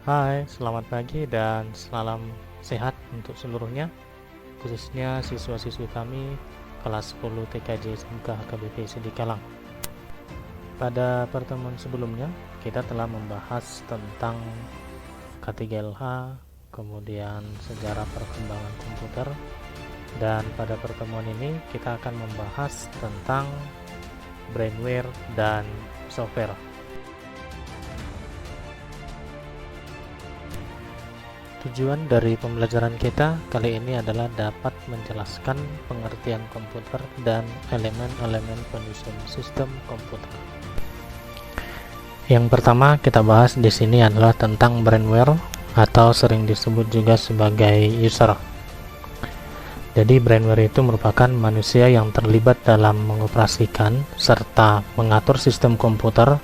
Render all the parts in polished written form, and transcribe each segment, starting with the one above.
Hai, selamat pagi dan salam sehat untuk seluruhnya, khususnya siswa-siswi kami kelas 10 TKJ SMK HKBP Sidikalang. Pada pertemuan sebelumnya, kita telah membahas tentang K3LH, kemudian sejarah perkembangan komputer, dan pada pertemuan ini kita akan membahas tentang brainware dan software. Tujuan dari pembelajaran kita kali ini adalah dapat menjelaskan pengertian komputer dan elemen-elemen penyusun sistem komputer. Yang pertama kita bahas di sini adalah tentang brainware atau sering disebut juga sebagai user. Jadi brainware itu merupakan manusia yang terlibat dalam mengoperasikan serta mengatur sistem komputer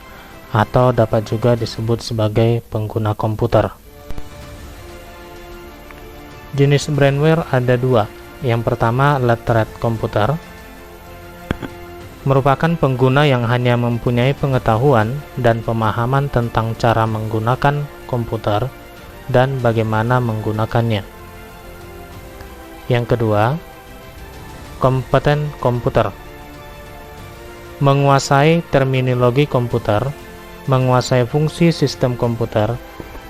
atau dapat juga disebut sebagai pengguna komputer. Jenis brainware ada dua. Yang pertama, literate komputer, merupakan pengguna yang hanya mempunyai pengetahuan dan pemahaman tentang cara menggunakan komputer dan bagaimana menggunakannya. Yang kedua, kompeten komputer, menguasai terminologi komputer, menguasai fungsi sistem komputer,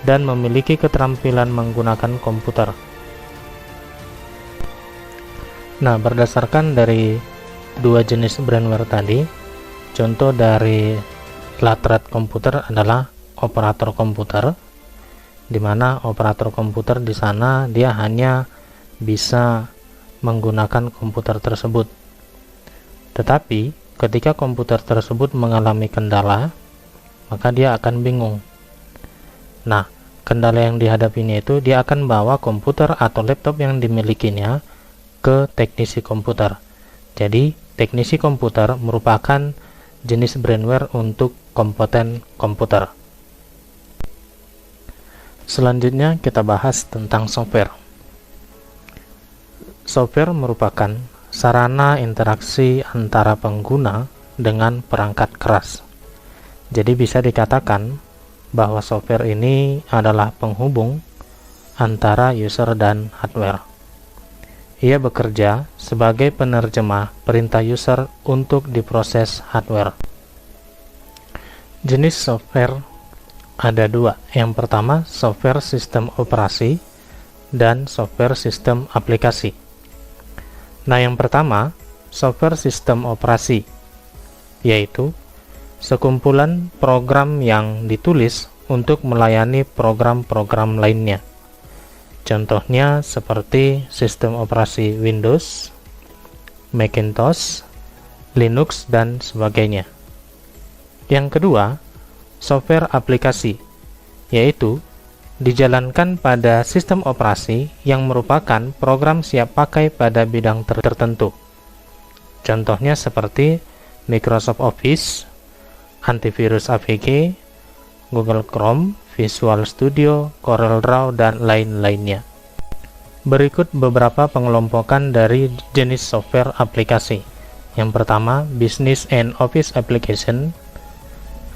dan memiliki keterampilan menggunakan komputer. Nah, berdasarkan dari dua jenis brainware tadi, contoh dari literate komputer adalah operator komputer, di mana operator komputer di sana dia hanya bisa menggunakan komputer tersebut. Tetapi ketika komputer tersebut mengalami kendala, maka dia akan bingung. Nah, kendala yang dihadapinya itu dia akan bawa komputer atau laptop yang dimilikinya ke teknisi komputer. Jadi, teknisi komputer merupakan jenis brainware untuk kompeten komputer. Selanjutnya kita bahas tentang software. Software merupakan sarana interaksi antara pengguna dengan perangkat keras. Jadi bisa dikatakan bahwa software ini adalah penghubung antara user dan hardware. Ia bekerja sebagai penerjemah perintah user untuk diproses hardware. Jenis software ada dua. Yang pertama, software sistem operasi dan software sistem aplikasi. Nah, yang pertama, software sistem operasi, yaitu sekumpulan program yang ditulis untuk melayani program-program lainnya. Contohnya seperti sistem operasi Windows, Macintosh, Linux, dan sebagainya. Yang kedua, software aplikasi, yaitu dijalankan pada sistem operasi yang merupakan program siap pakai pada bidang tertentu. Contohnya seperti Microsoft Office, antivirus AVG, Google Chrome, Visual Studio, CorelDRAW, dan lain-lainnya. Berikut beberapa pengelompokan dari jenis software aplikasi. Yang pertama, Business and Office Application.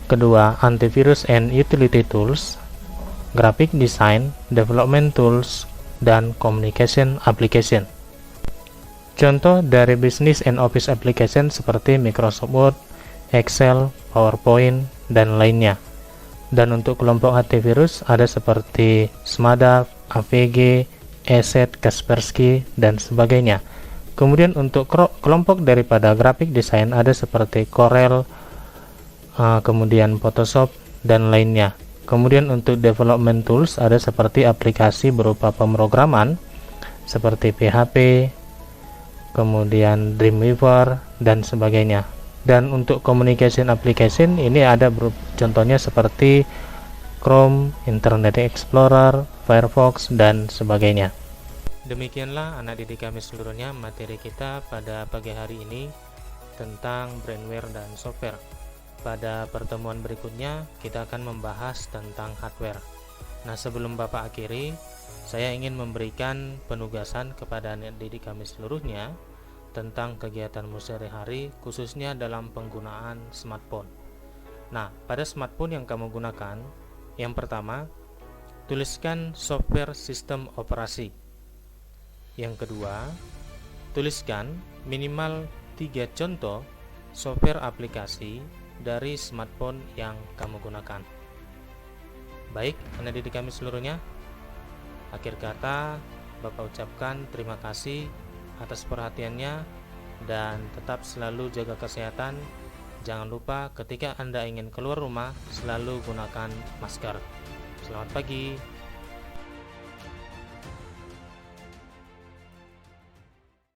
Kedua, Antivirus and Utility Tools, Graphic Design, Development Tools, dan Communication Application. Contoh dari Business and Office Application seperti Microsoft Word, Excel, PowerPoint, dan lainnya. Dan untuk kelompok antivirus ada seperti Smadav, AVG, ESET, Kaspersky, dan sebagainya. Kemudian untuk kelompok daripada graphic design ada seperti Corel, kemudian Photoshop, dan lainnya. Kemudian untuk development tools ada seperti aplikasi berupa pemrograman seperti PHP, kemudian Dreamweaver, dan sebagainya. Dan untuk communication application ini ada contohnya seperti Chrome, Internet Explorer, Firefox, dan sebagainya. Demikianlah anak didik kami seluruhnya materi kita pada pagi hari ini tentang brainware dan software. Pada pertemuan berikutnya kita akan membahas tentang hardware. Nah, sebelum Bapak akhiri, saya ingin memberikan penugasan kepada anak didik kami seluruhnya tentang kegiatanmu sehari-hari, khususnya dalam penggunaan smartphone. Nah, pada smartphone yang kamu gunakan, yang pertama, tuliskan software sistem operasi. Yang kedua, tuliskan minimal 3 contoh software aplikasi dari smartphone yang kamu gunakan. Baik, anak didik kami seluruhnya, akhir kata Bapak ucapkan terima kasih atas perhatiannya dan tetap selalu jaga kesehatan. Jangan lupa ketika Anda ingin keluar rumah selalu gunakan masker. Selamat pagi.